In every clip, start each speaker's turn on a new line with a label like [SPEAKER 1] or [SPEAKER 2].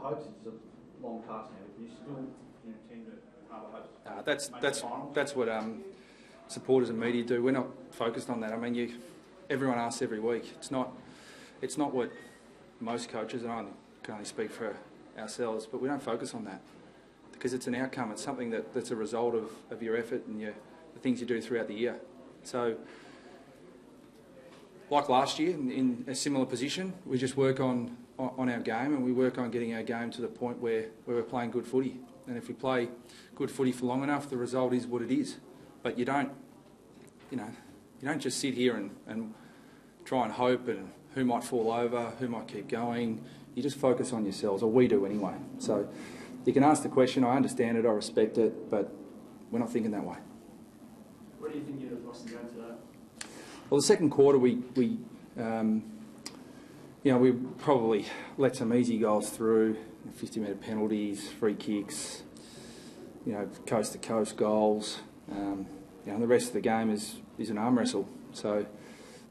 [SPEAKER 1] hopes? It's a long task now. Do you still intend to harbour hopes?
[SPEAKER 2] That's what supporters and media do. We're not focused on that. I mean, everyone asks every week. It's not what most coaches, and I can only speak for ourselves, but we don't focus on that because it's an outcome. It's something that's a result of your effort and the things you do throughout the year. So, like last year, in a similar position, we just work on our game, and we work on getting our game to the point where we're playing good footy. And if we play good footy for long enough, the result is what it is. But you don't just sit here and try and hope and who might fall over, who might keep going. You just focus on yourselves, or we do anyway. So you can ask the question. I understand it. I respect it, but we're not thinking that way.
[SPEAKER 3] What do you think you'd have lost the game today?
[SPEAKER 2] Well, the second quarter we probably let some easy goals through, 50-metre penalties, free kicks, coast-to-coast goals. And the rest of the game is an arm wrestle. So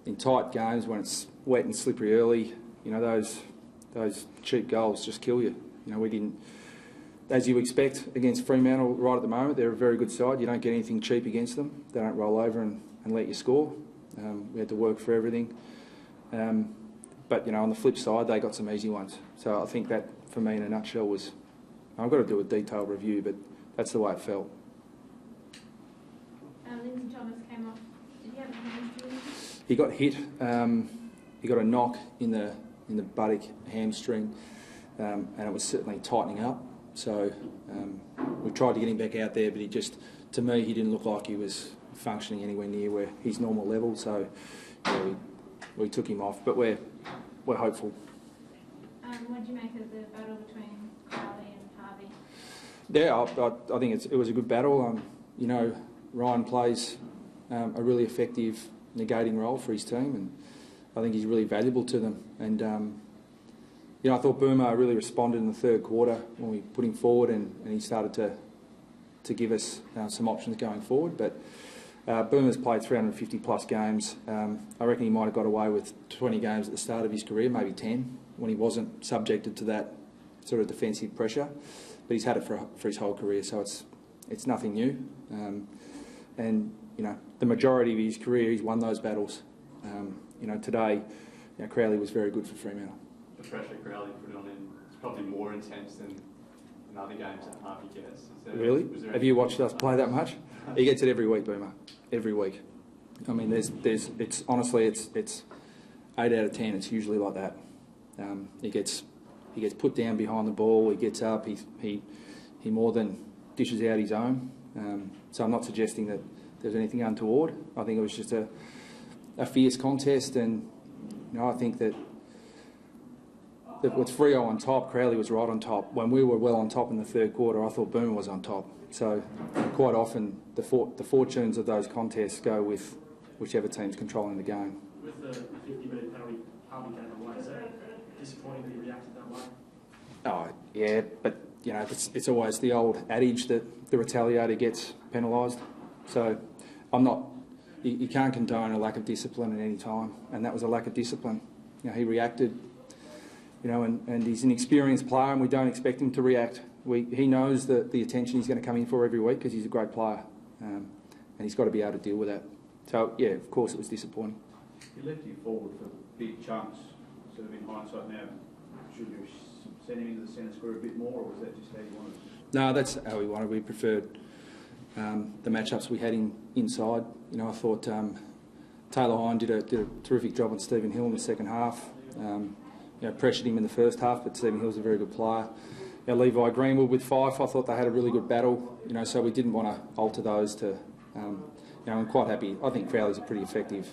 [SPEAKER 2] in tight games when it's wet and slippery early, those cheap goals just kill you. We didn't, as you expect against Fremantle right at the moment. They're a very good side. You don't get anything cheap against them. They don't roll over and let you score. We had to work for everything. But on the flip side, they got some easy ones. So I think that, for me, in a nutshell, was, I've got to do a detailed review, but that's the way it felt.
[SPEAKER 4] Lindsay Thomas came off. Did he have a hamstring?
[SPEAKER 2] He got hit. He got a knock in the buttock hamstring, and it was certainly tightening up. So we tried to get him back out there, but to me, he didn't look like he was functioning anywhere near where his normal level. So we took him off, but we're hopeful.
[SPEAKER 4] What do you make of the battle between Crowley and Harvey?
[SPEAKER 2] Yeah, I think it was a good battle. Ryan plays a really effective negating role for his team, and I think he's really valuable to them. And I thought Burma really responded in the third quarter when we put him forward, and he started to give us some options going forward. But Burma's played 350 plus games. I reckon he might have got away with 20 games at the start of his career, maybe 10, when he wasn't subjected to that sort of defensive pressure. But he's had it for his whole career, so it's nothing new. And the majority of his career, he's won those battles. Today, Crowley was very good for Fremantle.
[SPEAKER 5] The pressure Crowley put on him is probably more intense than other games that Harvey gets.
[SPEAKER 2] Really? Have you watched us play that much? He gets it every week, Boomer. Every week. I mean, it's honestly, it's 8 out of 10. It's usually like that. He gets put down behind the ball. He gets up. He more than dishes out his own. So I'm not suggesting that there's anything untoward. I think it was just a fierce contest, and I think that with Freo on top, Crowley was right on top. When we were well on top in the third quarter, I thought Boomer was on top. So quite often the fortunes of those contests go with whichever team's controlling the game.
[SPEAKER 3] With the 50-metre penalty, Harvey came away. Is that disappointing that he reacted that way?
[SPEAKER 2] Oh yeah, but it's always the old adage that the retaliator gets penalised. So I'm not. You can't condone a lack of discipline at any time, and that was a lack of discipline. He reacted. And he's an experienced player, and we don't expect him to react. He knows the attention he's going to come in for every week because he's a great player, and he's got to be able to deal with that. So yeah, of course it was disappointing.
[SPEAKER 1] He left you forward for big chunks. Sort of in hindsight now, should you send him into the centre square a bit more, or was that just how you wanted?
[SPEAKER 2] No, that's how we wanted. We preferred the matchups we had inside. I thought Taylor Hine did a terrific job on Stephen Hill in the second half. Pressured him in the first half, but Stephen Hill's a very good player. Levi Greenwood with Fife, I thought they had a really good battle. So we didn't want to alter those to. I'm quite happy. I think Crowley's a pretty effective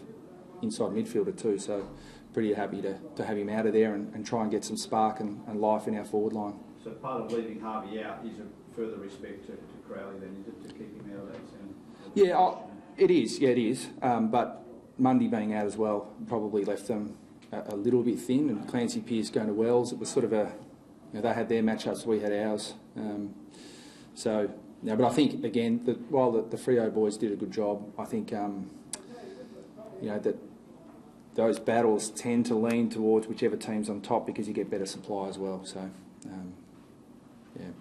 [SPEAKER 2] inside midfielder too. So pretty happy to have him out of there and try and get some spark and life in our forward line.
[SPEAKER 1] So part of leaving Harvey out is a further respect to Crowley then, is it, to keep him out of that centre?
[SPEAKER 2] Yeah, it is. Yeah, it is. But Mundy being out as well probably left them a little bit thin, and Clancy Pearce going to Wells, it was sort of they had their matchups, we had ours. But I think again while the Freo boys did a good job, I think that those battles tend to lean towards whichever team's on top because you get better supply as well. So yeah.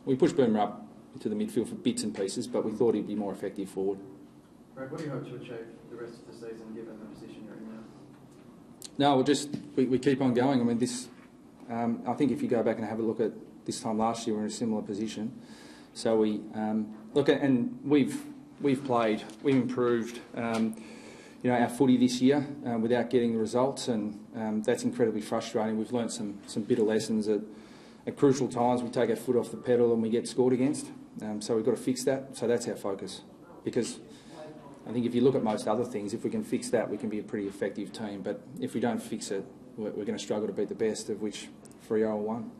[SPEAKER 2] We pushed Boomer up into the midfield for bits and pieces, but we thought he'd be more effective forward.
[SPEAKER 6] Brad, what do you hope to achieve the rest of the season, given the position you're in now?
[SPEAKER 2] No, we keep on going. I mean, this. I think if you go back and have a look at this time last year, we were in a similar position. So we look at, and we've improved. Our footy this year without getting the results, and that's incredibly frustrating. We've learnt some bitter lessons at crucial times. We take our foot off the pedal and we get scored against. So we've got to fix that. So that's our focus, because I think if you look at most other things, if we can fix that, we can be a pretty effective team. But if we don't fix it, we're going to struggle to beat the best, of which Freo are one.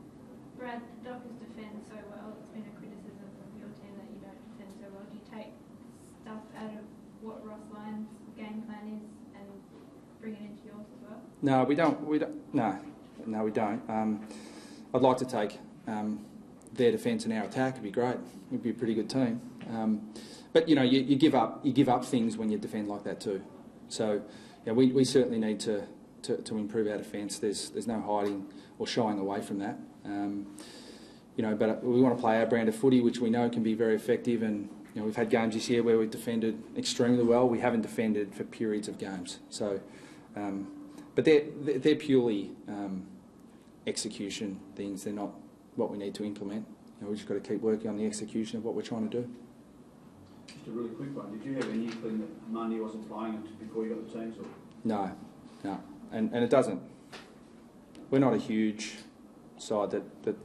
[SPEAKER 4] Brad, the Dockers defend so well. It's been a criticism of your team that you don't defend so well. Do you take stuff out of what Ross Lyon's game plan is and bring it into yours as well?
[SPEAKER 2] No, we don't. No, we don't. I'd like to take their defence and our attack. It'd be great. We'd be a pretty good team. But you give up things when you defend like that too. So we certainly need to improve our defence. There's no hiding or shying away from that. But we want to play our brand of footy, which we know can be very effective. And we've had games this year where we've defended extremely well. We haven't defended for periods of games. So, but they're purely execution things. They're not what we need to implement. We've just got to keep working on the execution of what we're trying to do.
[SPEAKER 1] Just a really quick one. Did you have any inkling that Monday wasn't playing before you got the teams? Or?
[SPEAKER 2] No. And it doesn't. We're not a huge side that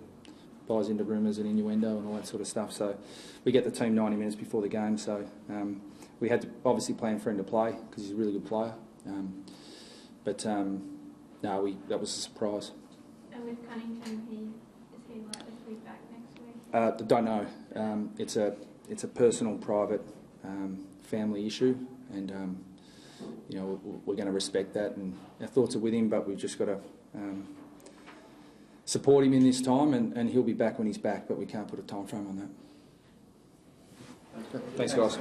[SPEAKER 2] buys into rumours and innuendo and all that sort of stuff. So we get the team 90 minutes before the game. So we had to obviously plan for him to play because he's a really good player. But that was a surprise.
[SPEAKER 4] And with Cunnington, is he likely to be back next week?
[SPEAKER 2] Don't know. It's a personal, private, family issue, and we're going to respect that, and our thoughts are with him. But we've just got to support him in this time, and he'll be back when he's back. But we can't put a time frame on that. Thanks, guys.